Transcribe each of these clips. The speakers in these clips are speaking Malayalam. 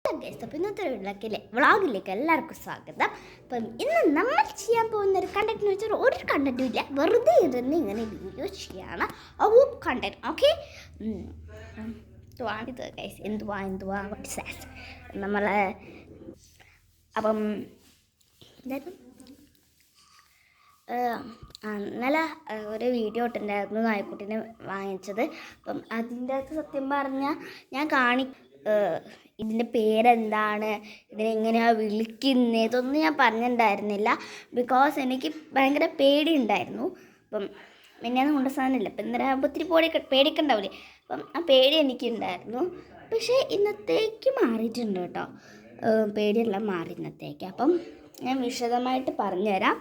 ഹലോ ഗൈസ്, അപ്പോൾ ഇന്നത്തെ വ്ളോഗിലേക്ക് എല്ലാവർക്കും സ്വാഗതം. അപ്പം ഇന്ന് നമ്മൾ ചെയ്യാൻ പോകുന്ന ഒരു കണ്ടന്റ് എന്ന് വെച്ചാൽ ഒരു കണ്ടന്റും ഇല്ല, വെറുതെ ഇരുന്ന് ഇങ്ങനെ വീഡിയോ ചെയ്യാണ്. Content okay. എന്തുവാണിത് ഗൈസ്? എന്തുവാ നമ്മളെ അപ്പം എന്തായാലും ഇന്നലെ ഒരു വീഡിയോ ഇട്ടുണ്ടായിരുന്നു നായ്ക്കുട്ടീനെ വാങ്ങിച്ചത്. അപ്പം അതിൻ്റെ അകത്ത് സത്യം പറഞ്ഞാൽ ഞാൻ ഇതിൻ്റെ പേരെന്താണ്, ഇതിനെങ്ങനെയാണ് വിളിക്കുന്നത്, ഇതൊന്നും ഞാൻ പറഞ്ഞിട്ടുണ്ടായിരുന്നില്ല. ബിക്കോസ് എനിക്ക് ഭയങ്കര പേടിയുണ്ടായിരുന്നു. അപ്പം മിനിഞ്ഞാന്ന് കൊണ്ട സാധനമില്ല, അപ്പം ഇന്നലെ ആകുമ്പോൾ ഒത്തിരി പേടിക്കണ്ടാവില്ലേ. അപ്പം ആ പേടി എനിക്കുണ്ടായിരുന്നു. പക്ഷേ ഇന്നത്തേക്ക് മാറിയിട്ടുണ്ട് കേട്ടോ, പേടിയെല്ലാം മാറി ഇന്നത്തേക്ക്. അപ്പം ഞാൻ വിശദമായിട്ട് പറഞ്ഞുതരാം.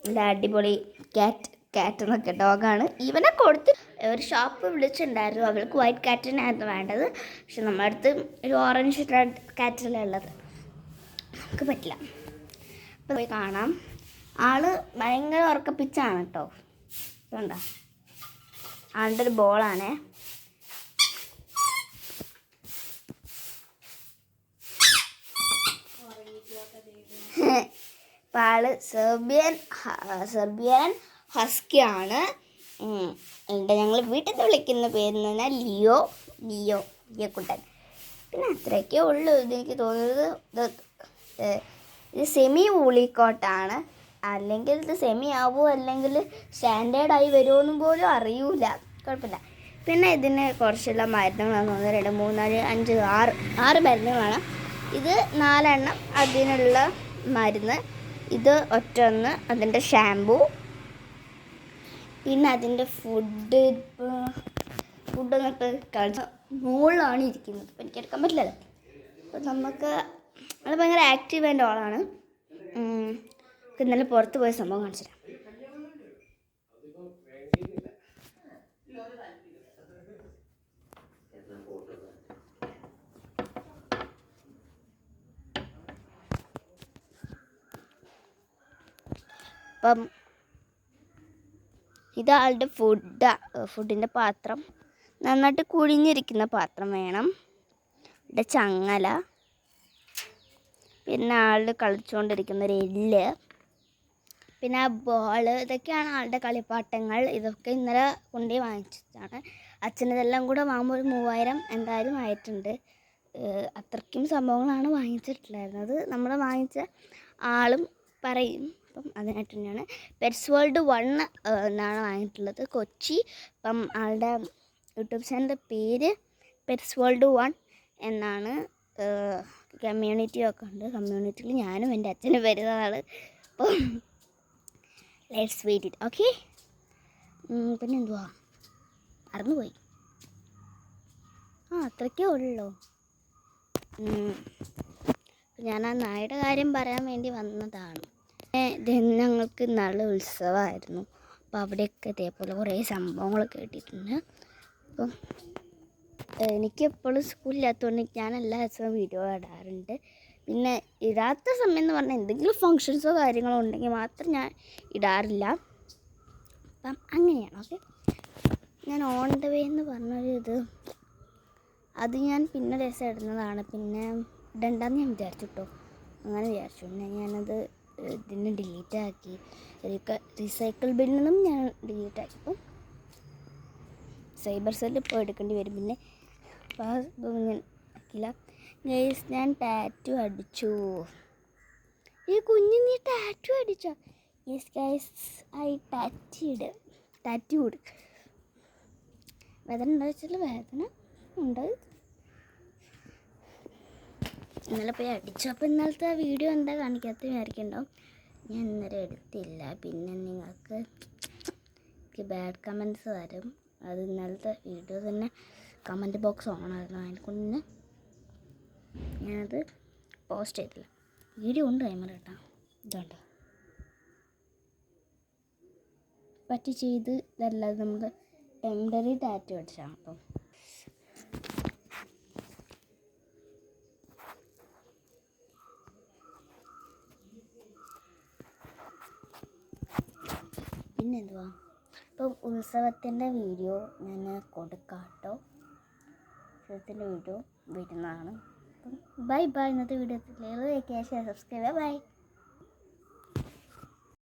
നല്ല അടിപൊളി ക്യാറ്റ് എന്നൊക്കെ ഡോഗാണ്. ഇവനെ കൊടുത്ത് ഒരു ഷോപ്പ് വിളിച്ചിട്ടുണ്ടായിരുന്നു, അവൾക്ക് വൈറ്റ് ക്യാറ്റിനായിരുന്നു വേണ്ടത്. പക്ഷെ നമ്മുടെ അടുത്ത് ഒരു ഓറഞ്ച് റെഡ് ക്യാറ്റല്ലേ ഉള്ളത്, നമുക്ക് പറ്റില്ല. അപ്പോൾ പോയി കാണാം. ആള് ഭയങ്കര ഉറക്കപ്പിച്ചാണ് കേട്ടോ. ഇതുണ്ടോ, ആളുടെ ഒരു ബോളാണേ. അപ്പോൾ ആള് സെർബിയൻ ഹസ്കിയാണ്. ഞങ്ങൾ വീട്ടിൽ നിന്ന് വിളിക്കുന്ന പേര് എന്ന് പറഞ്ഞാൽ ലിയോ കുട്ടൻ. പിന്നെ അത്രയൊക്കെ ഉള്ളൂ. ഇതെനിക്ക് തോന്നുന്നത് ഇത് സെമി ഊളിക്കോട്ടാണ്. അല്ലെങ്കിൽ ഇത് സെമി ആവുമോ അല്ലെങ്കിൽ സ്റ്റാൻഡേർഡായി വരുമോന്നും പോലും അറിയൂല. കുഴപ്പമില്ല. പിന്നെ ഇതിന് കുറച്ചുള്ള മരുന്നുകളാണ് തോന്നുന്നത്. 2, 3, 4, 5, 6 മരുന്നുകളാണ്. ഇത് 4 എണ്ണം അതിനുള്ള മരുന്ന്, ഇത് ഒറ്റൊന്ന് അതിൻ്റെ ഷാമ്പൂ, പിന്നെ അതിൻ്റെ ഫുഡ് എന്നിട്ട് മുകളിലാണ് ഇരിക്കുന്നത്. അപ്പോൾ എനിക്കെടുക്കാൻ പറ്റില്ലല്ലോ. അപ്പോൾ അത് ഭയങ്കര ആക്റ്റീവ് ആൻഡ് ഓളാണ്. ഇന്നലെ പുറത്ത് പോയ സംഭവം കാണിച്ചു തരാം. അപ്പം ഇതാളുടെ ഫുഡിൻ്റെ പാത്രം. നന്നായിട്ട് കുഴിഞ്ഞിരിക്കുന്ന പാത്രം വേണം. ഇവിടെ ചങ്ങല, പിന്നെ ആളുടെ കളിച്ചുകൊണ്ടിരിക്കുന്ന ഒരു എല്ല്, പിന്നെ ആ ബോള്. ഇതൊക്കെയാണ് ആളുടെ കളിപ്പാട്ടങ്ങൾ. ഇതൊക്കെ ഇന്നലെ കൊണ്ടുപോയി വാങ്ങിച്ചതാണ്. അച്ഛനതെല്ലാം കൂടെ വാങ്ങുമ്പോൾ ഒരു 3000 എന്തായാലും ആയിട്ടുണ്ട്. അത്രയ്ക്കും സംഭവങ്ങളാണ് വാങ്ങിച്ചിട്ടുണ്ടായിരുന്നത്. നമ്മൾ വാങ്ങിച്ച ആളും പറയും. അപ്പം അതിനായിട്ട് തന്നെയാണ് പെറ്റ്സ് വേൾഡ് 1 എന്നാണ് വാങ്ങിയിട്ടുള്ളത്, കൊച്ചി. അപ്പം ആളുടെ യൂട്യൂബ് ചാനലിൻ്റെ പേര് പെറ്റ്സ് വേൾഡ് 1 എന്നാണ്. കമ്മ്യൂണിറ്റിയൊക്കെ ഉണ്ട്. കമ്മ്യൂണിറ്റിയിൽ ഞാനും എൻ്റെ അച്ഛനും വരുന്നതാണ്. അപ്പം ലെറ്റ്സ് വെയിറ്റ് ഇറ്റ്. ഓക്കെ. പിന്നെ എന്തുവാ മറന്നുപോയി. അത്രയ്ക്കേ ഉള്ളൂ. ഞാൻ ആ നായുടെ കാര്യം പറയാൻ വേണ്ടി വന്നതാണ്. ഇത് ഞങ്ങൾക്ക് നല്ല ഉത്സവമായിരുന്നു. അപ്പോൾ അവിടെയൊക്കെ ഇതേപോലെ കുറേ സംഭവങ്ങളൊക്കെ കിട്ടിയിട്ടുണ്ട്. അപ്പം എനിക്കെപ്പോഴും സ്കൂളില്ലാത്തതുകൊണ്ട് ഞാൻ എല്ലാ ദിവസവും വീഡിയോ ഇടാറുണ്ട്. പിന്നെ ഇടാത്ത സമയം എന്ന് പറഞ്ഞാൽ എന്തെങ്കിലും ഫങ്ഷൻസോ കാര്യങ്ങളോ ഉണ്ടെങ്കിൽ മാത്രം ഞാൻ ഇടാറില്ല. അപ്പം അങ്ങനെയാണ്. ഓക്കെ. ഞാൻ ഓൺ ദ വേ എന്ന് പറഞ്ഞൊരു അത് ഞാൻ പിന്നെ ദിവസം ഇടുന്നതാണ്. പിന്നെ ഇടണ്ടെന്ന് ഞാൻ വിചാരിച്ചു കേട്ടോ. അങ്ങനെ വിചാരിച്ചു. പിന്നെ ഞാനത് ഇതിന് ഡിലീറ്റ് ആക്കി. റീസൈക്കിൾ ബിന്നിൽ നിന്നും ഞാൻ ഡിലീറ്റ് ആക്കി. അപ്പം സൈബർ സെല്ലിൽ ഇപ്പോൾ എടുക്കേണ്ടി വരും. പിന്നെ ഇതൊന്നും ആക്കില്ല. ഗൈസ്, ഞാൻ ടാറ്റു അടിച്ചു. ഈ കുഞ്ഞ് നീ ടാറ്റു അടിച്ചോ? Yes guys, I tattooed. വേദന ഉണ്ടോ വെച്ചാൽ വേദന ഉണ്ട്. ഇന്നലെ പോയി അടിച്ചു. അപ്പോൾ ഇന്നലത്തെ വീഡിയോ എന്താ കാണിക്കാത്ത വിചാരിക്കുന്നുണ്ടാവും. ഞാൻ ഇന്നലെ എടുത്തില്ല. പിന്നെ നിങ്ങൾക്ക് ബാഡ് കമൻറ്റ്സ് വരും. അത് ഇന്നലത്തെ വീഡിയോ തന്നെ കമൻറ്റ് ബോക്സ് ഓണായിരുന്നു. അതിനെക്കൊണ്ട് ഞാനത് പോസ്റ്റ് ചെയ്തില്ല. വീഡിയോ ഉണ്ട് കൈമറ കേട്ടോ. ഇതുണ്ട് പറ്റി ചെയ്ത് ഇതല്ലാതെ നമ്മൾ ടെമ്പററി ടാറ്റു അടിച്ചാണ്. അപ്പം പിന്നെന്തുവാ, ഇപ്പം ഉത്സവത്തിൻ്റെ വീഡിയോ ഞാൻ കൊടുക്കാം കേട്ടോ. ഉത്സവത്തിൻ്റെ വീഡിയോ വരുന്നതാണ്. അപ്പം ബൈ ബൈ. ഇന്നത്തെ വീഡിയോ ലൈക്ക് ചെയ്യുക, ഷെയർ, സബ്സ്ക്രൈബ്. ബൈ.